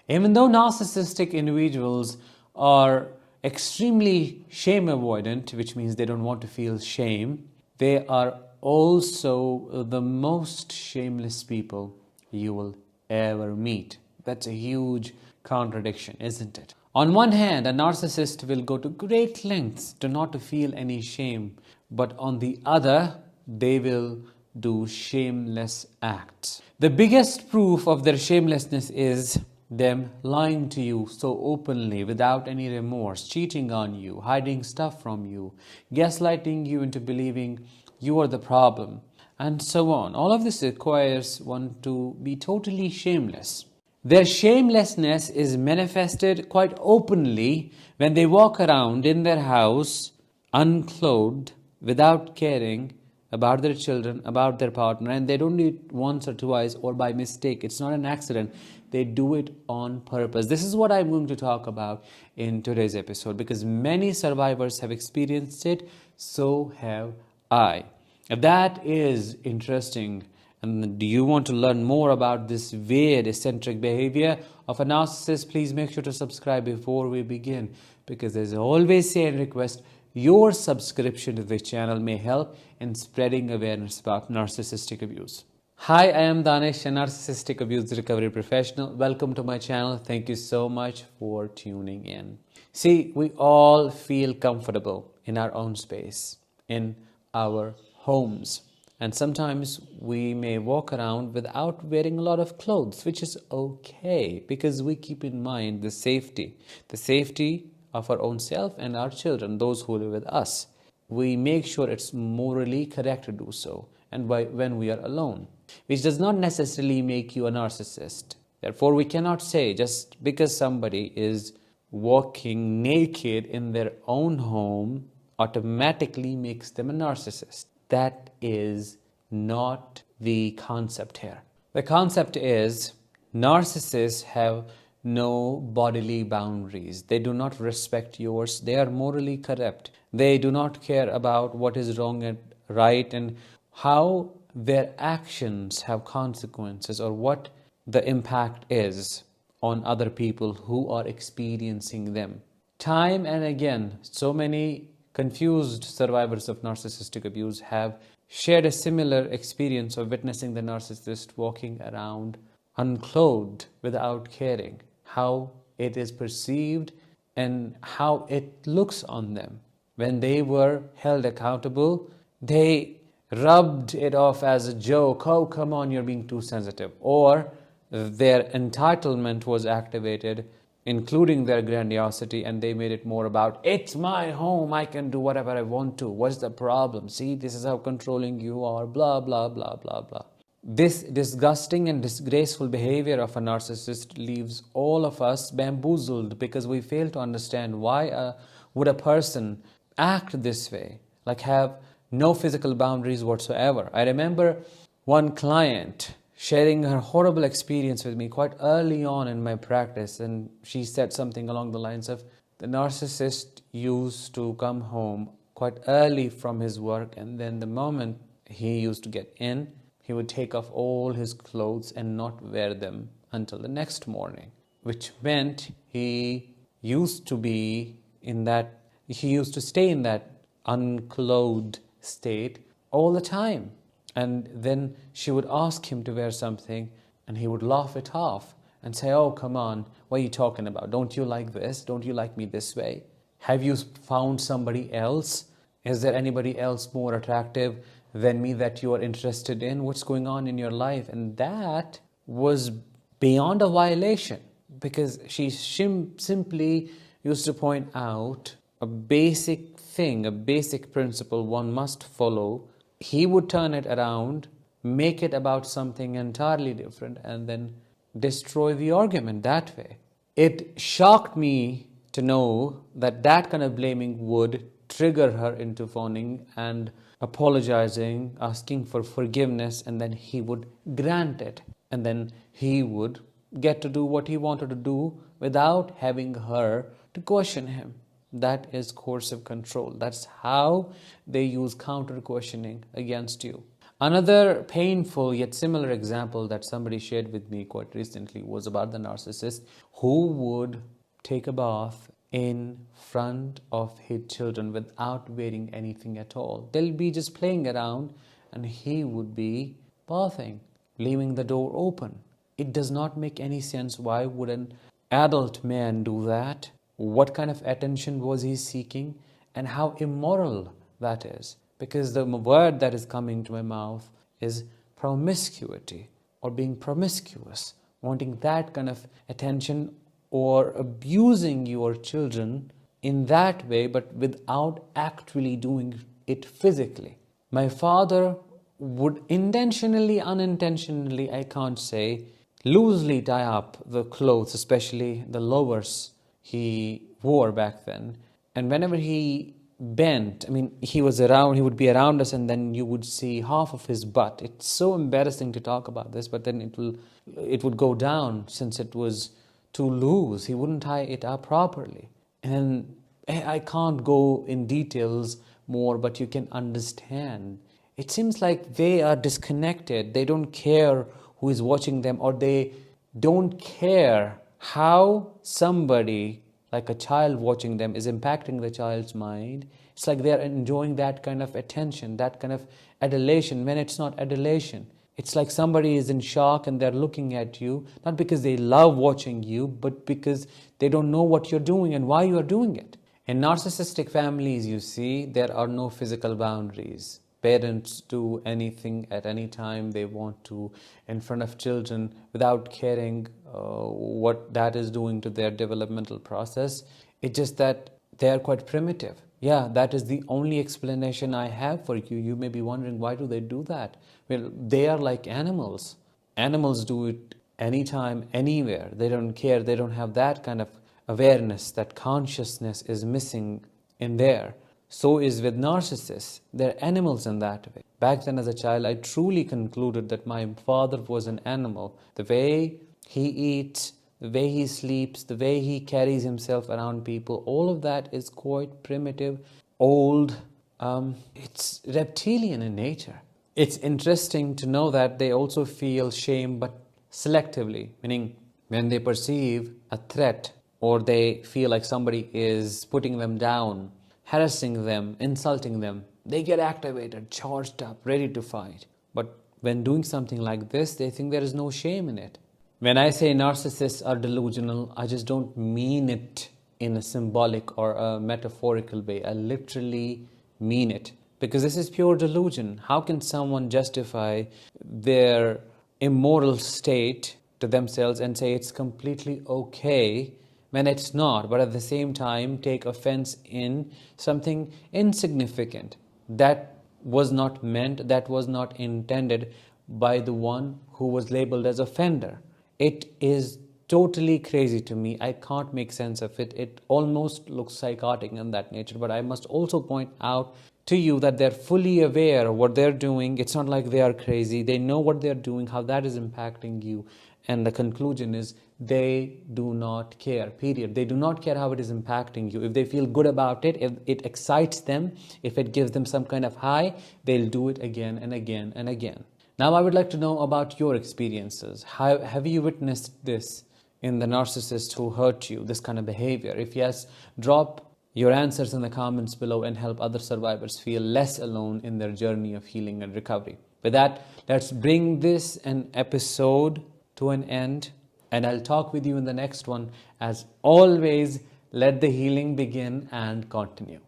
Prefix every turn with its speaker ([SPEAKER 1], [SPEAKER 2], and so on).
[SPEAKER 1] Even though narcissistic individuals are extremely shame avoidant, which means they don't want to feel shame, they are also the most shameless people you will ever meet. That's a huge contradiction, isn't it? On one hand, a narcissist will go to great lengths to not to feel any shame, but on the other, they will do shameless acts. The biggest proof of their shamelessness is them lying to you so openly without any remorse, cheating on you, hiding stuff from you, gaslighting you into believing you are the problem, and so on. All of this requires one to be totally shameless. Their shamelessness is manifested quite openly when they walk around in their house unclothed without caring about their children, about their partner, and they don't do it once or twice or by mistake. It's not an accident. They do it on purpose. This is what I'm going to talk about in today's episode because many survivors have experienced it, so have I. That is interesting. And do you want to learn more about this weird eccentric behavior of a narcissist? Please make sure to subscribe before we begin because there's always a request. Your subscription to this channel may help in spreading awareness about narcissistic abuse. Hi, I am Danish, a narcissistic abuse recovery professional. Welcome to my channel. Thank you so much for tuning in. See, we all feel comfortable in our own space, in our homes. And sometimes we may walk around without wearing a lot of clothes, which is okay because we keep in mind the safety of our own self and our children, those who live with us. We make sure it's morally correct to do so, and when we are alone, which does not necessarily make you a narcissist. Therefore, we cannot say just because somebody is walking naked in their own home automatically makes them a narcissist. That is not the concept here. The concept is narcissists have no bodily boundaries. They do not respect yours. They are morally corrupt. They do not care about what is wrong and right and how their actions have consequences or what the impact is on other people who are experiencing them. Time and again, so many confused survivors of narcissistic abuse have shared a similar experience of witnessing the narcissist walking around unclothed without caring how it is perceived and how it looks on them. When they were held accountable, they rubbed it off as a joke. Oh, come on, you're being too sensitive. Or their entitlement was activated, including their grandiosity, and they made it more about, it's my home, I can do whatever I want to. What's the problem? See, this is how controlling you are, blah, blah, blah, blah, blah. This disgusting and disgraceful behavior of a narcissist leaves all of us bamboozled because we fail to understand why would a person act this way, like have no physical boundaries whatsoever. I remember one client sharing her horrible experience with me quite early on in my practice, and she said something along the lines of, the narcissist used to come home quite early from his work, and then the moment he used to get in, he would take off all his clothes and not wear them until the next morning, which meant he used to stay in that unclothed state all the time. And then she would ask him to wear something and he would laugh it off and say, oh, come on, what are you talking about? Don't you like this? Don't you like me this way? Have you found somebody else? Is there anybody else more attractive than me that you are interested in? What's going on in your life? And that was beyond a violation because she simply used to point out a basic thing, a basic principle one must follow. He would turn it around, make it about something entirely different, and then destroy the argument that way. It shocked me to know that that kind of blaming would trigger her into phoning and apologizing, asking for forgiveness, and then he would grant it. And then he would get to do what he wanted to do without having her to question him. That is coercive control. That's how they use counter-questioning against you. Another painful yet similar example that somebody shared with me quite recently was about the narcissist who would take a bath in front of his children without wearing anything at all. They'll be just playing around and he would be bathing, leaving the door open. It does not make any sense. Why would an adult man do that? What kind of attention was he seeking? And how immoral that is. Because the word that is coming to my mouth is promiscuity, or being promiscuous, wanting that kind of attention, or abusing your children in that way, but without actually doing it physically. My father would intentionally, unintentionally, I can't say, loosely tie up the clothes, especially the lowers he wore back then. And whenever he bent, he would be around us, and then you would see half of his butt. It's so embarrassing to talk about this, but then it would go down since it was too loose. He wouldn't tie it up properly. And I can't go in details more, but you can understand. It seems like they are disconnected. They don't care who is watching them, or they don't care how somebody like a child watching them is impacting the child's mind. It's like they're enjoying that kind of attention, that kind of adulation, when it's not adulation. It's like somebody is in shock and they're looking at you, not because they love watching you, but because they don't know what you're doing and why you are doing it. In narcissistic families, you see, there are no physical boundaries. Parents do anything at any time they want to in front of children without caring what that is doing to their developmental process. It's just that they are quite primitive. Yeah, that is the only explanation I have for you. You may be wondering, why do they do that? Well, they are like animals. Animals do it anytime, anywhere. They don't care. They don't have that kind of awareness. That consciousness is missing in there. So is with narcissists. They're animals in that way. Back then as a child, I truly concluded that my father was an animal. The way he eats, the way he sleeps, the way he carries himself around people, all of that is quite primitive, old. It's reptilian in nature. It's interesting to know that they also feel shame, but selectively, meaning when they perceive a threat or they feel like somebody is putting them down, harassing them, insulting them, they get activated, charged up, ready to fight. But when doing something like this, they think there is no shame in it. When I say narcissists are delusional, I just don't mean it in a symbolic or a metaphorical way. I literally mean it. Because this is pure delusion. How can someone justify their immoral state to themselves and say it's completely okay when it's not, but at the same time take offense in something insignificant that was not meant, that was not intended by the one who was labeled as offender? It is totally crazy to me. I can't make sense of it. It almost looks psychotic in that nature, but I must also point out to you that they're fully aware of what they're doing. It's not like they are crazy. They know what they're doing, how that is impacting you. And the conclusion is they do not care, period. They do not care how it is impacting you. If they feel good about it, if it excites them, if it gives them some kind of high, they'll do it again and again and again. Now, I would like to know about your experiences. How have you witnessed this in the narcissist who hurt you, this kind of behavior? If yes, drop your answers in the comments below and help other survivors feel less alone in their journey of healing and recovery. With that, let's bring this an episode to an end, and I'll talk with you in the next one. As always, let the healing begin and continue.